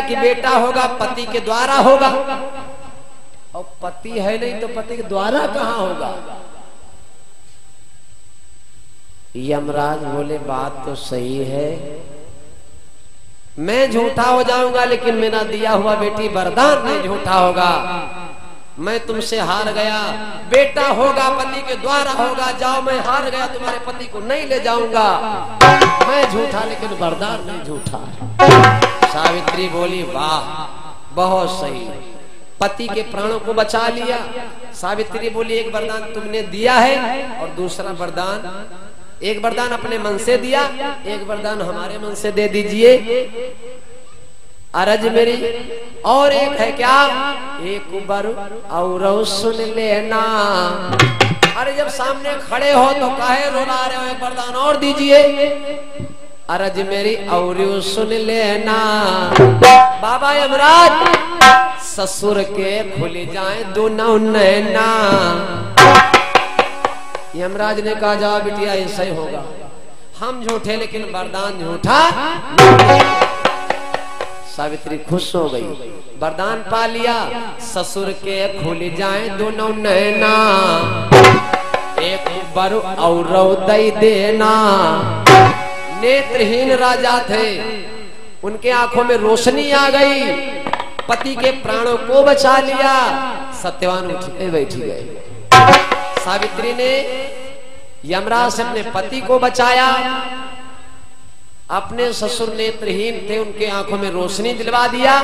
कि बेटा होगा, पति के द्वारा होगा, और पति है नहीं तो पति के द्वारा कहां होगा? यमराज बोले, बात तो सही है, मैं झूठा हो जाऊंगा, लेकिन मेरा दिया हुआ बेटी वरदान नहीं झूठा होगा। मैं तुमसे हार गया, बेटा होगा, पति के द्वारा होगा, जाओ मैं हार गया, तुम्हारे पति को नहीं ले जाऊंगा। मैं झूठा, लेकिन वरदान नहीं झूठा। सावित्री बोली, वाह बहुत सही, पति के प्राणों को बचा लिया। सावित्री बोली, एक वरदान तुमने दिया है, और दूसरा वरदान, एक वरदान अपने मन से दिया, एक वरदान हमारे मन से दे दीजिए। अरज मेरी और एक है क्या? एक बार और सुन लेना। अरे जब सामने खड़े हो तो काहे रोला रहे हो, एक वरदान और दीजिए। अरज मेरी और सुन लेना। बाबा यमराज ससुर के खुल जाए दोनों नैना। यमराज ने कहा जा बिटिया ऐसा ही होगा, हम झूठे लेकिन वरदान झूठा। सावित्री खुश हो गई, वरदान पा लिया। ससुर के खुल जाए दोनों नैना, एक बर और दई देना। नेत्रहीन राजा थे, उनके आंखों में रोशनी आ गई, पति के प्राणों को बचा लिया। सत्यवान उठ के बैठ गए। सावित्री ने यमराज से अपने पति को बचाया, अपने ससुर नेत्रहीन थे, उनके आंखों में रोशनी दिलवा दिया।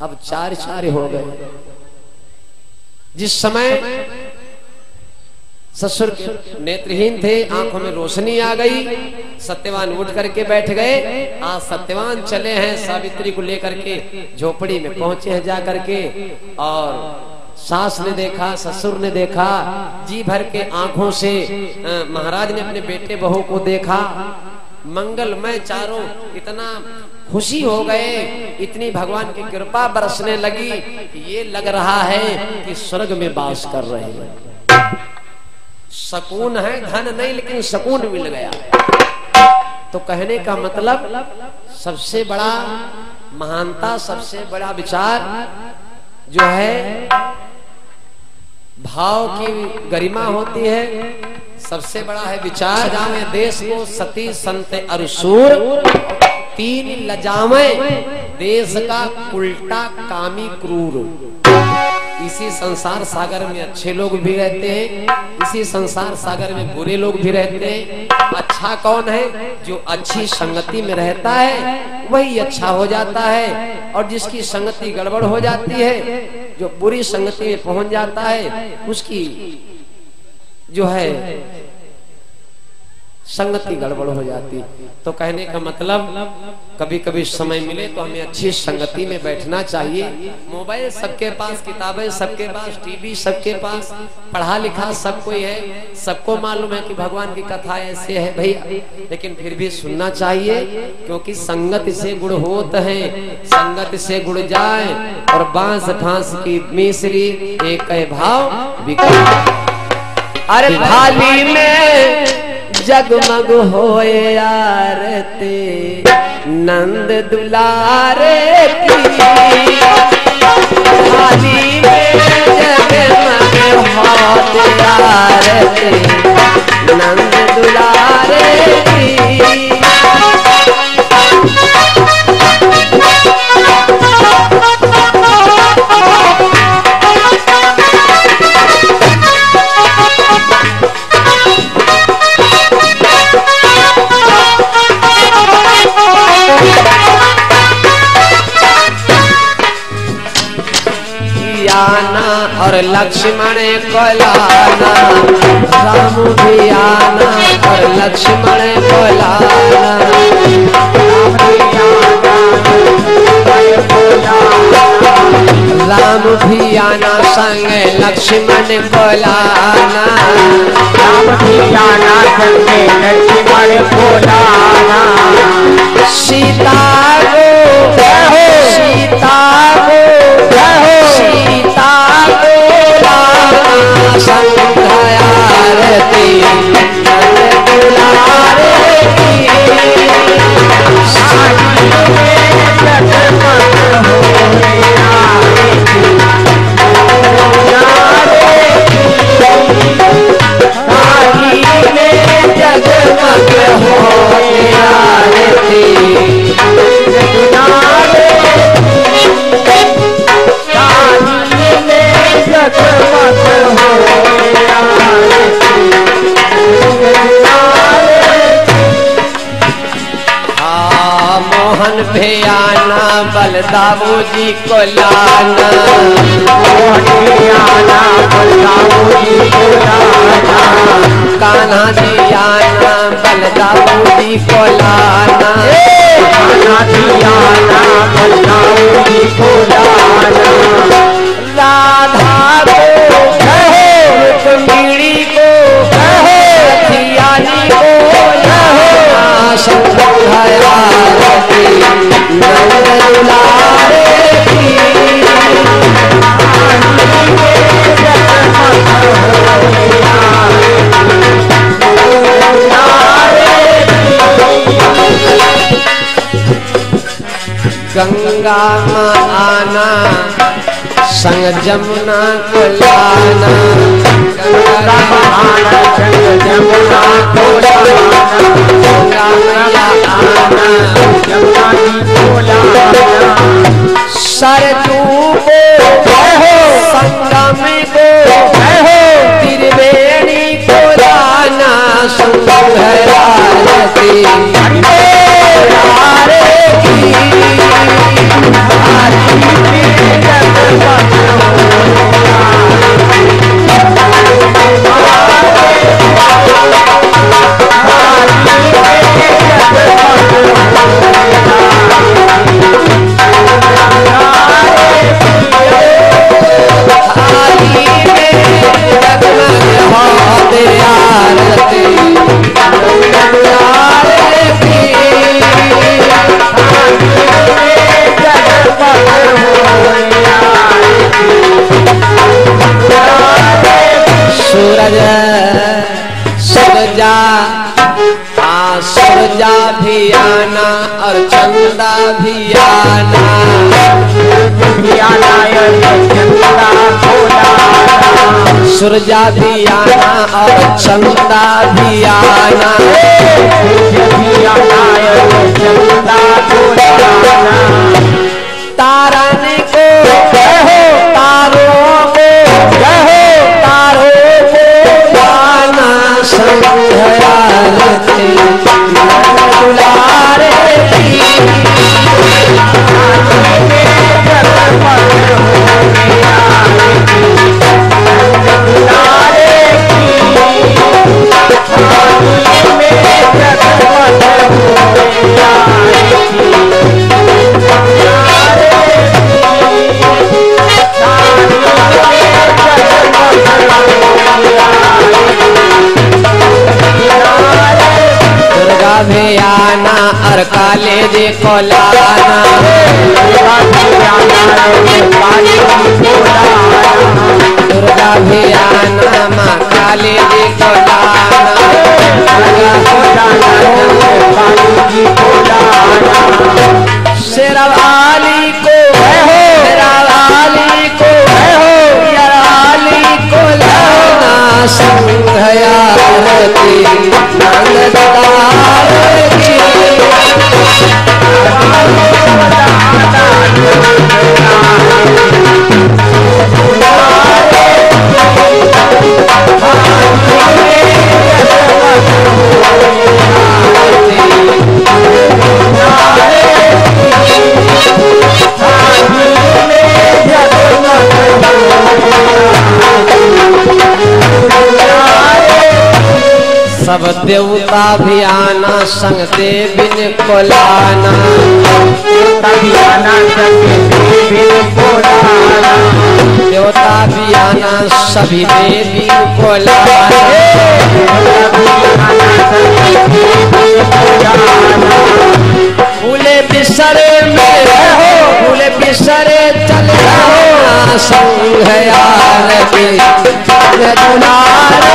अब चार हो गए। जिस समय ससुर नेत्रहीन थे, आंखों में रोशनी आ गई, सत्यवान उठ करके बैठ गए। आज सत्यवान चले हैं सावित्री को लेकर के, झोपड़ी में पहुंचे हैं जा करके। और सास ने देखा, ससुर ने देखा, जी भर के आंखों से महाराज ने अपने बेटे बहू को देखा। मंगलमय चारों, इतना खुशी हो गए, इतनी भगवान की कृपा बरसने लगी कि ये लग रहा है कि स्वर्ग में वास कर रहे हैं। सकून है, धन नहीं लेकिन सकून मिल गया। तो कहने का मतलब सबसे बड़ा महानता, सबसे बड़ा विचार जो है भाव की गरिमा होती है। सबसे बड़ा है विचार। जावे देश को सती संत अरसूर, तीन लजावे देश का उल्टा कामी क्रूर। इसी संसार सागर में अच्छे लोग भी रहते हैं, इसी संसार सागर में बुरे लोग भी रहते हैं। अच्छा कौन है? जो अच्छी संगति में रहता है वही अच्छा हो जाता है, और जिसकी संगति गड़बड़ हो जाती है, जो बुरी संगति में पहुंच जाता है, उसकी जो है संगति गड़बड़ हो जाती। तो कहने का मतलब कभी कभी समय मिले तो हमें अच्छी संगति में बैठना चाहिए। मोबाइल सबके पास, किताबें सबके पास, टीवी सबके पास, पढ़ा लिखा सब कोई है, सबको मालूम है कि भगवान की कथा ऐसे है भैया, लेकिन फिर भी सुनना चाहिए, क्योंकि संगत से गुण होत है, संगत से गुण जाए, और बांस फांस की मिश्री एक भाव बिका। अरे थाली में जगमग होए आरती नंद दुलारे की, थाली में जगमग होए आरती नंद दुलारे की। और लक्ष्मण को लाना, राम भी आना और लक्ष्मण को लाना, राम भी आना संग लक्ष्मण को लाना, राम भी आना संग लक्ष्मण को लाना। सीता को कहो, सीता को कहो, सीता संग आरती नंद दुलारे की, थाली में जगमग होए आरती दुलारे की, थाली में जगमग होए आरती दुलारे की, थाली में जगमग होए आरती दुलारे की। मोहन भी आना बलदाऊ जी को लाना, मोहन भी आना बलदाऊ जी को लाना, कान्हा जी आना बलदाऊ जी को लाना, कान्हा जी आना बलदाऊ जी को लाना। राधा को कहो, रुक्मिणी को कहो, रथियानी को कहो, संग आरती नंद दुलारे की, जगमग होए गंगा माँ आना, संग जमुना को लाना, गंगा महाना संग जमुना को लाना, गंगा मैया आना, जमुना को लाना। सरजू को संगम को त्रिवेणी को लाना, संग आरती सूरजा भी आना और चंदा भी आना, सूरजा भी आना और चंदा भी आना, तारन को तारों को तारों को लाना, संग आरती दुलारे की। भी आना और काले जी को लाना, दुर्गा भी आना माँ काली जी को लाना, शेरवाली को शेरवाली को शेरवाली को लाना, संग आरती नंददार की। सब देवता भी आना, संग देविन को लाना, देवता भी आना, सभी देवी को लाना, फूले बिसरे में रहो, फूले बिसरे चले रहो, संग आरती दुलारे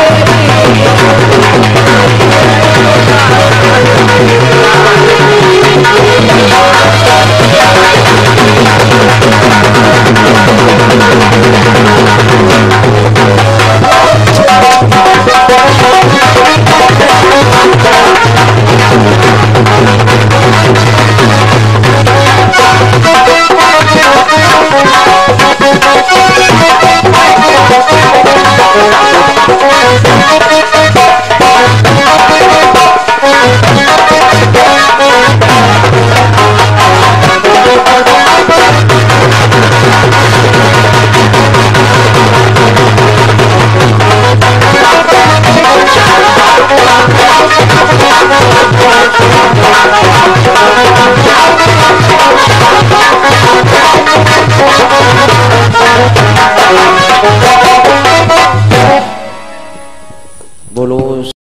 बोलो।